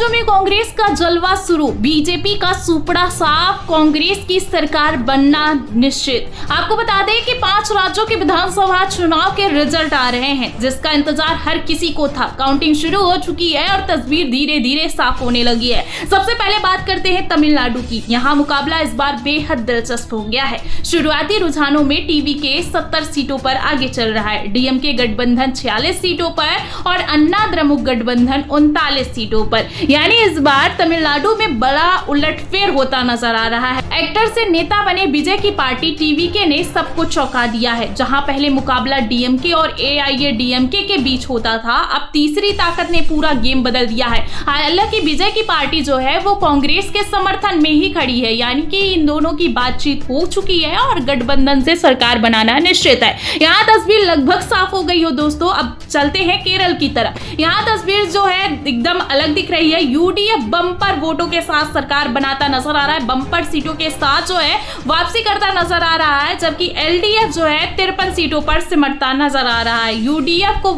राज्यों में कांग्रेस का जलवा शुरू, बीजेपी का सुपड़ा साफ, कांग्रेस की सरकार बनना निश्चित। आपको बता दें कि 5 राज्यों के विधानसभा चुनाव के रिजल्ट आ रहे हैं, जिसका इंतजार हर किसी को था। काउंटिंग शुरू हो चुकी है और तस्वीर धीरे धीरे साफ होने लगी है। सबसे पहले बात करते हैं तमिलनाडु की। यहाँ मुकाबला इस बार बेहद दिलचस्प हो गया है। शुरुआती रुझानों में टीवी के 70 सीटों पर आगे चल रहा है, डीएमके गठबंधन 46 सीटों पर और अन्ना द्रमुक गठबंधन 39 सीटों पर। यानी इस बार तमिलनाडु में बड़ा उलटफेर होता नजर आ रहा है। एक्टर से नेता बने विजय की पार्टी टीवीके ने सबको चौंका दिया है। जहां पहले मुकाबला डीएमके और एआईएडीएमके के बीच होता था, अब तीसरी ताकत ने पूरा गेम बदल दिया है। हालांकि विजय की पार्टी जो है वो कांग्रेस के समर्थन में ही खड़ी है, यानी कि इन दोनों की बातचीत हो चुकी है और गठबंधन से सरकार बनाना निश्चित है। यहाँ तस्वीर लगभग साफ हो गई हो दोस्तों। अब चलते हैं केरल की तरफ। यहाँ तस्वीर जो है एकदम अलग दिख रही है। यूडीएफ बम्पर वोटों के साथ सरकार बनाता नजर आ रहा है, बम्पर सीटों के साथ जो है वापसी करता नजर आ रहा है, जबकि एलडीएफ जो है 53 सीटों पर सिमटता नजर आ रहा है। यूडीएफ को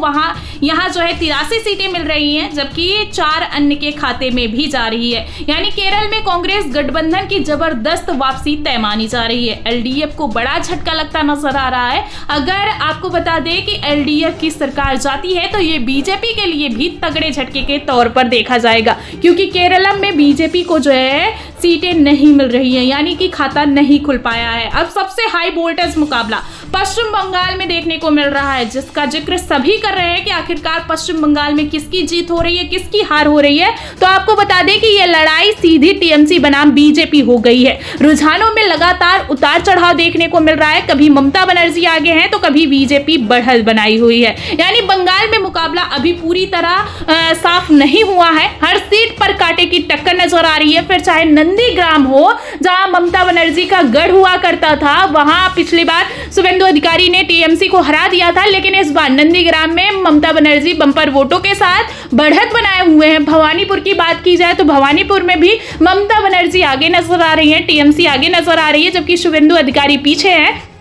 यहाँ जो है 83 सीटें मिल रही हैं, जबकि 4 अन्य के खाते में भी जा रही है। यानी केरल में कांग्रेस गठबंधन की जबरदस्त वापसी तय मानी जा रही है। एलडीएफ को बड़ा झटका लगता नजर आ रहा है। अगर आपको बता दें कि एलडीएफ की सरकार जाती है तो ये बीजेपी के लिए भी तगड़े झटके के तौर पर देखा जाएगा, क्योंकि केरलम में बीजेपी को जो है सीटें नहीं मिल रही हैं, यानी कि खाता नहीं खुल पाया है। अब सबसे हाई वोल्टेज मुकाबला पश्चिम बंगाल में देखने को मिल रहा है, जिसका जिक्र सभी कर रहे हैं कि आखिरकार पश्चिम बंगाल में किसकी जीत हो रही है, किसकी हार हो रही है। तो आपको बता दें कि यह लड़ाई सीधी टीएमसी बनाम बीजेपी हो गई है। रुझानों में लगातार उतार चढ़ाव देखने को मिल रहा है। कभी ममता बनर्जी आगे हैं तो कभी बीजेपी बढ़त बनाई हुई है। यानी बंगाल में मुकाबला अभी पूरी तरह साफ नहीं हुआ है। हर सीट पर कांटे की टक्कर नजर आ रही है। फिर चाहे नंदीग्राम हो, जहां ममता बनर्जी का गढ़ हुआ करता था, वहां पिछली बार शुवेंदु अधिकारी ने टीएमसी को हरा दिया था, लेकिन इस बार नंदीग्राम में ममता बनर्जी बम्पर वोटों के साथ बढ़त बनाए हुए हैं। भवानीपुर की बात की जाए तो भवानीपुर में भी ममता बनर्जी आगे नजर आ रही है, टीएमसी आगे नजर आ रही है, जबकि शुवेंदु अधिकारी पीछे है।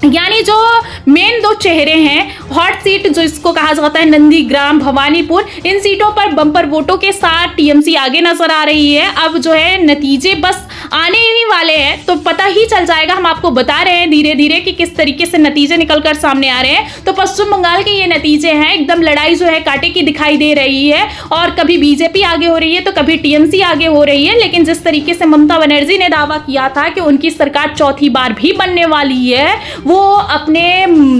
यानी जो मेन 2 चेहरे हैं, हॉट सीट जो इसको कहा जाता है नंदीग्राम, भवानीपुर, इन सीटों पर बम्पर वोटों के साथ टीएमसी आगे नजर आ रही है। अब जो है नतीजे बस आने ही वाले हैं तो पता ही चल जाएगा। हम आपको बता रहे हैं धीरे धीरे कि किस तरीके से नतीजे निकलकर सामने आ रहे हैं। तो पश्चिम बंगाल के ये नतीजे हैं, एकदम लड़ाई जो है कांटे की दिखाई दे रही है, और कभी बीजेपी आगे हो रही है तो कभी टीएमसी आगे हो रही है। लेकिन जिस तरीके से ममता बनर्जी ने दावा किया था कि उनकी सरकार चौथी बार भी बनने वाली है, वो अपने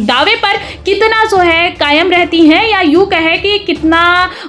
दावे पर कितना जो है कायम रहती हैं, या यूं कहे कि कितना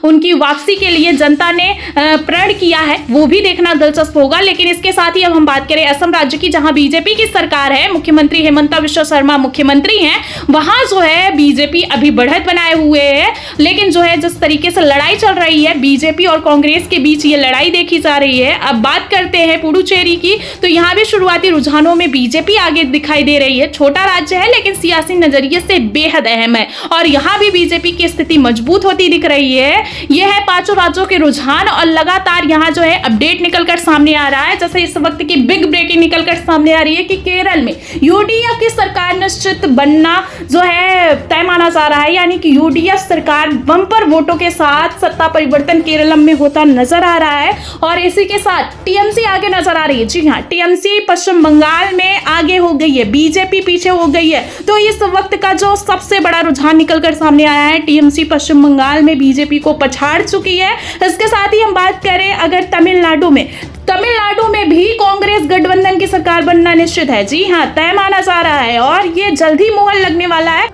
उनकी वापसी के लिए जनता ने प्रण किया है, वो भी देखना दिलचस्प होगा। लेकिन इसके साथ ही अब हम बात करें असम राज्य की, जहां बीजेपी की सरकार है, मुख्यमंत्री हेमंता बिश्वा शर्मा मुख्यमंत्री हैं, वहां जो है बीजेपी अभी बढ़त बनाए हुए है। लेकिन जो है जिस तरीके से लड़ाई चल रही है बीजेपी और कांग्रेस के बीच, ये लड़ाई देखी जा रही है। अब बात करते हैं पुडुचेरी की, तो यहां भी शुरुआती रुझानों में बीजेपी आगे दिखाई दे रही है। छोटा राज्य है लेकिन सियासी नजरिए से बेहद अहम है, और यहां भी बीजेपी की स्थिति मजबूत होती दिख रही है। यह है 5 राज्यों के रुझान, और लगातार यहां जो है अपडेट निकलकर सामने आ रहा है। जैसे इस वक्त की बिग ब्रेकिंग निकलकर सामने आ रही है कि केरल में यूडीएफ की सरकार निश्चित बनना जो है तय माना जा रहा है। यानी कि यूडीएफ सरकार बम्पर वोटों के साथ सत्ता परिवर्तन केरलम में होता नजर आ रहा है, और इसी के साथ टीएमसी आगे नजर आ रही है। जी हाँ, टीएमसी पश्चिम बंगाल में आगे हो गई है, बीजेपी पीछे हो गई है। तो इस वक्त का जो सबसे बड़ा रुझान निकलकर सामने आया है, टीएमसी पश्चिम बंगाल में बीजेपी को पछाड़ चुकी है। इसके साथ ही हम बात करें अगर तमिलनाडु में भी कांग्रेस गठबंधन की सरकार बनना निश्चित है। जी हाँ, तय माना जा रहा है, और ये जल्दी मुहर लगने वाला है।